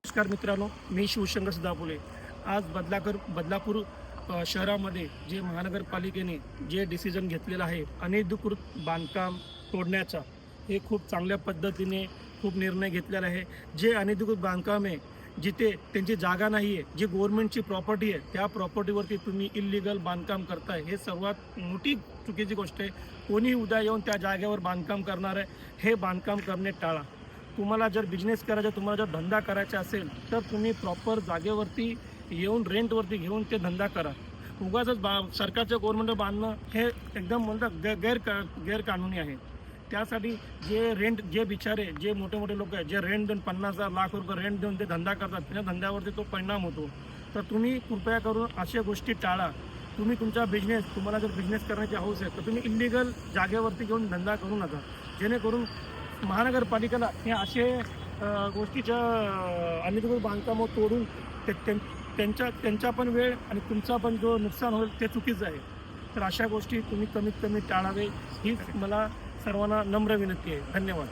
नमस्कार मित्रांनो, मी शिवशंकर सदाफुले। आज बदलापूर शहरामध्ये जे महानगरपालिकेने जे डिसिजन घेतलेलं आहे अनधिकृत बांधकाम तोडण्याचा, हे खूप चांगल्या पद्धतीने खूप निर्णय घेतलेला आहे। जे अनधिकृत बांधकाम आहे, जिथे त्यांची जागा नाही आहे, जी गव्हर्नमेंटची प्रॉपर्टी आहे, त्या प्रॉपर्टीवरती तुम्ही इल्लीगल बांधकाम करताय, हे सर्वात मोठी चुकीची गोष्ट आहे। कोणी उद्या येऊन त्या जागेवर बांधकाम करणार आहे, हे बांधकाम करणे टाळा। तुम्हाला जर बिझनेस करायचा, तुम्हाला जर धंदा करायचा असेल तर तुम्ही प्रॉपर जागेवरती येऊन रेंटवरती घेऊन ते धंदा करा। उगाचच सरकारच्या गव्हर्नमेंट बांधणं हे एकदम म्हणतात गैरकानूनी आहे। त्यासाठी जे बिचारे जे मोठे मोठे लोक आहेत, जे रेंट देऊन 50,000 लाख रुपये रेंट देऊन ते धंदा करतात, त्या धंद्यावरती तो परिणाम होतो। तर तुम्ही कृपया करून अशा गोष्टी टाळा। तुम्ही तुमचा तुम्हाला जर बिझनेस करण्याची हौस आहे तर तुम्ही इल्लीगल जागेवरती घेऊन धंदा करू नका, जेणेकरून महानगरपालिकेला हे असे गोष्टीच्या अनधिकृत बांधकाम तोडून त्यांचा पण वेळ आणि तुमचा पण जो नुकसान होईल ते चुकीचं आहे। तर अशा गोष्टी तुम्ही कमीत कमी टाळावे, हीच मला सर्वांना नम्र विनंती आहे। धन्यवाद।